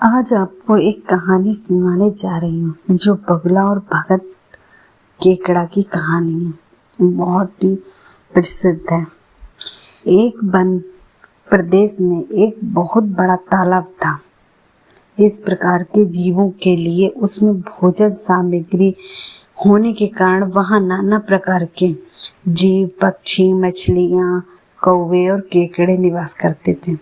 आज आपको एक कहानी सुनाने जा रही हूँ जो बगुला और भगत केकड़ा की कहानी है। बहुत ही प्रसिद्ध है। एक वन प्रदेश में एक बहुत बड़ा तालाब था। इस प्रकार के जीवों के लिए उसमें भोजन सामग्री होने के कारण वहाँ नाना प्रकार के जीव, पक्षी, मछलियाँ, कौवे और केकड़े निवास करते थे।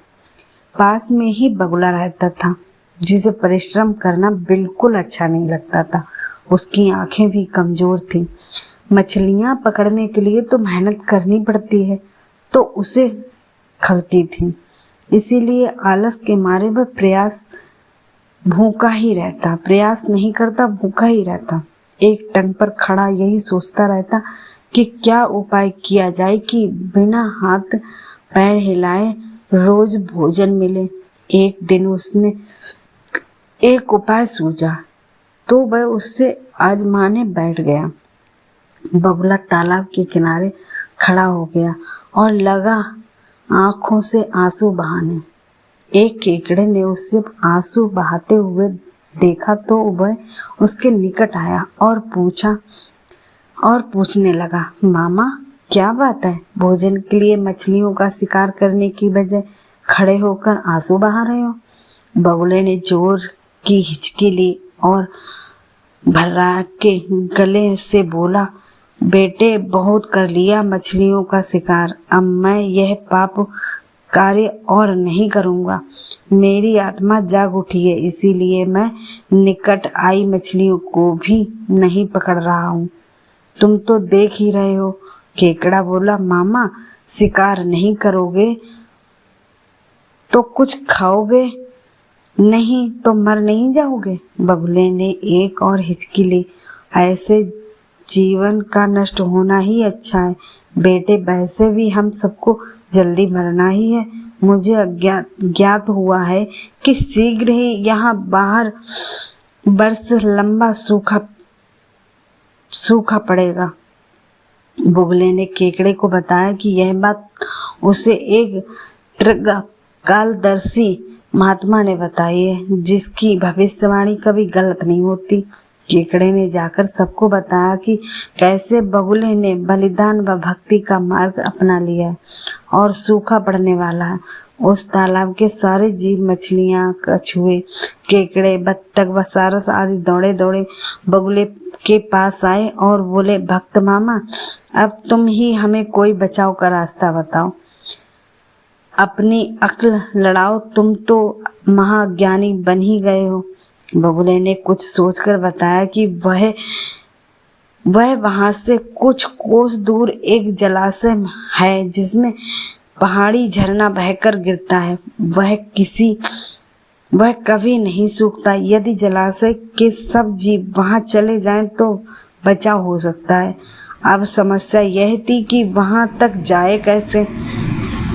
पास में ही बगुला रहता था जिसे परिश्रम करना बिल्कुल अच्छा नहीं लगता था। उसकी आंखें भी कमजोर थीं। मछलियां पकड़ने के लिए तो मेहनत करनी पड़ती है, तो उसे खलती थी। इसीलिए आलस के मारे वह प्रयास नहीं करता, भूखा ही रहता। एक टंग पर खड़ा यही सोचता रहता कि क्या उपाय किया जाए कि बिना हाथ पैर हिलाए रोज भोजन मिले। एक दिन उसने एक उपाय सूझा तो वह उससे आजमाने बैठ गया। बगुला तालाब के किनारे खड़ा हो गया और लगा आंखों से आंसू बहाने। एक केकड़े ने उससे आंसू बहाते हुए देखा तो वह उसके निकट आया और पूछने लगा, मामा क्या बात है? भोजन के लिए मछलियों का शिकार करने की बजाय खड़े होकर आंसू बहा रहे हो। बगुले ने जोर की हिचकी ली और भर्रा के गले से बोला, बेटे बहुत कर लिया मछलियों का शिकार, अब मैं यह पाप कार्य और नहीं करूँगा। मेरी आत्मा जाग उठी है, इसीलिए मैं निकट आई मछलियों को भी नहीं पकड़ रहा हूँ। तुम तो देख ही रहे हो। केकड़ा बोला, मामा शिकार नहीं करोगे तो कुछ खाओगे नहीं तो मर नहीं जाओगे। बगुले ने एक और हिचकी ली, ऐसे जीवन का नष्ट होना ही अच्छा है। बेटे वैसे भी हम सबको जल्दी मरना ही है। मुझे ज्ञात हुआ है कि शीघ्र ही यहाँ बाहर बरस लंबा सूखा पड़ेगा। बगुले ने केकड़े को बताया कि यह बात उसे एक त्रिकालदर्शी महात्मा ने बताई है, जिसकी भविष्यवाणी कभी गलत नहीं होती। केकड़े ने जाकर सबको बताया कि कैसे बगुले ने बलिदान व भक्ति का मार्ग अपना लिया है और सूखा पड़ने वाला है। उस तालाब के सारे जीव, मछलियाँ, कछुए, केकड़े, बत्तख व सारस आदि दौड़े दौड़े बगुले के पास आए और बोले, भक्त मामा अब तुम ही हमें कोई बचाव का रास्ता बताओ, अपनी अक्ल लड़ाओ, तुम तो महाज्ञानी बन ही गए हो। बगुले ने कुछ सोचकर बताया कि वह वहां से कुछ कोस दूर एक जलाशय है जिसमें पहाड़ी झरना बहकर गिरता है। वह कभी नहीं सूखता। यदि जलाशय के सब जीव वहां चले जाएं तो बचाव हो सकता है। अब समस्या यह थी कि वहां तक जाए कैसे।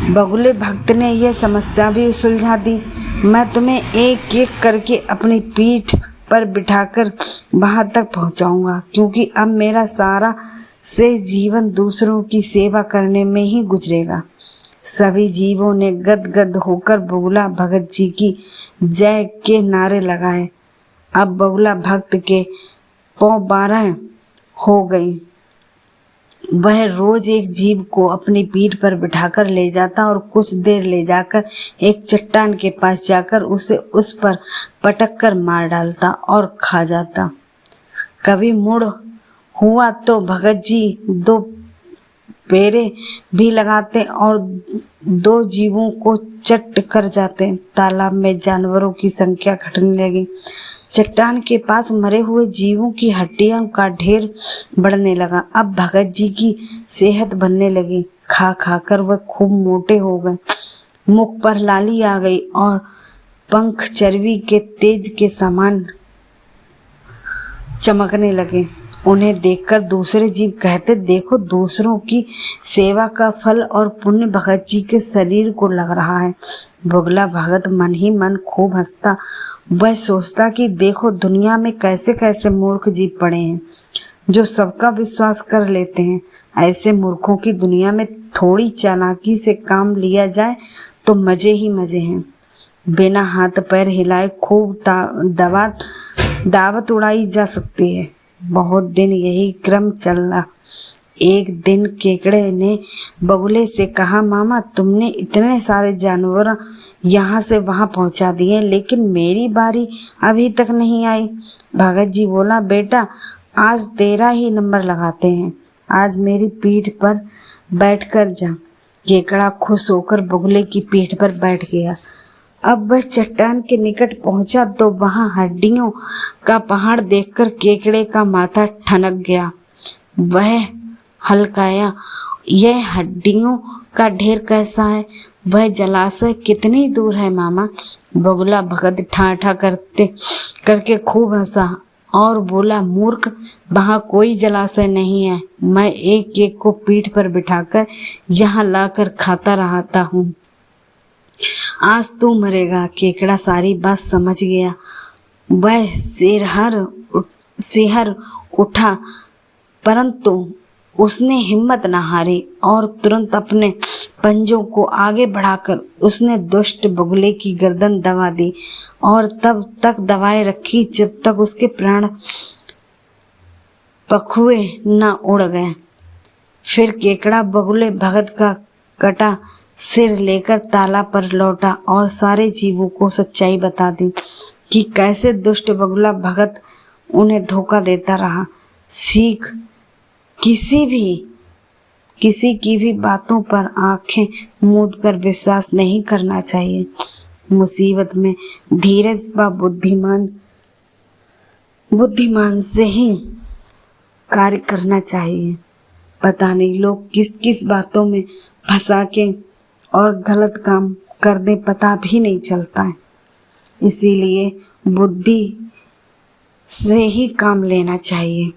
बगुले भक्त ने यह समस्या भी सुलझा दी। मैं तुम्हें एक एक करके अपनी पीठ पर बिठाकर वहां तक पहुंचाऊंगा, क्योंकि अब मेरा सारा से जीवन दूसरों की सेवा करने में ही गुजरेगा। सभी जीवों ने गदगद होकर बगुला भगत जी की जय के नारे लगाए। अब बगुला भक्त के 12 हो गई। वह रोज एक जीव को अपनी पीठ पर बिठाकर ले जाता और कुछ देर ले जाकर एक चट्टान के पास जाकर उसे उस पर पटक कर मार डालता और खा जाता। कभी मुड़ हुआ तो भगत जी 2 पेरे भी लगाते और 2 जीवों को चट कर जाते। तालाब में जानवरों की संख्या घटने लगी। चट्टान के पास मरे हुए जीवों की हड्डियों का ढेर बढ़ने लगा। अब भगत जी की सेहत बनने लगी। खा खा कर वह खूब मोटे हो गए। मुख पर लाली आ गई और पंख चर्बी के तेज के समान चमकने लगे। उन्हें देखकर दूसरे जीव कहते, देखो दूसरों की सेवा का फल और पुण्य भगत जी के शरीर को लग रहा है। बगुला भगत मन ही मन खूब हंसता। वह सोचता कि देखो दुनिया में कैसे कैसे मूर्ख जीव पड़े हैं जो सबका विश्वास कर लेते हैं। ऐसे मूर्खों की दुनिया में थोड़ी चालाकी से काम लिया जाए तो मजे ही मजे हैं। बिना हाथ पैर हिलाए खूब दावत उड़ाई जा सकती है। बहुत दिन यही क्रम चला। एक दिन केकड़े ने बगुले से कहा, मामा तुमने इतने सारे जानवर यहाँ से वहाँ पहुँचा दिए, लेकिन मेरी बारी अभी तक नहीं आई। भगत जी बोला, बेटा आज तेरा ही नंबर लगाते हैं, आज मेरी पीठ पर बैठ कर जा। केकड़ा खुश होकर बगुले की पीठ पर बैठ गया। अब वह चट्टान के निकट पहुंचा तो वहां हड्डियों का पहाड़ देखकर केकड़े का माथा ठनक गया। वह हल्काया, यह हड्डियों का ढेर कैसा है? वह जलाशय कितनी दूर है मामा? बगुला भगत ठाठा करके खूब हंसा और बोला, मूर्ख, वहां कोई जलाशय नहीं है। मैं एक एक को पीठ पर बिठाकर यहाँ लाकर खाता रहता हूँ। आज तू मरेगा। केकड़ा सारी बात समझ गया। वह सिहर उठा, परंतु उसने हिम्मत न हारी और तुरंत अपने पंजों को आगे बढ़ाकर उसने दुष्ट बगुले की गर्दन दबा दी और तब तक दबाए रखी जब तक उसके प्राण पखुए न उड़ गए। फिर केकड़ा बगुले भगत का कटा सिर लेकर तालाब पर लौटा और सारे जीवों को सच्चाई बता दी कि कैसे दुष्ट बगुला भगत उन्हें धोखा देता रहा। सीख, किसी की भी बातों पर आंखें मूंद कर विश्वास नहीं करना चाहिए। मुसीबत में धीरज व बुद्धिमान से ही कार्य करना चाहिए। पता नहीं लोग किस किस बातों में फंसा के और गलत काम कर दे, पता भी नहीं चलता है। इसीलिए बुद्धि से ही काम लेना चाहिए।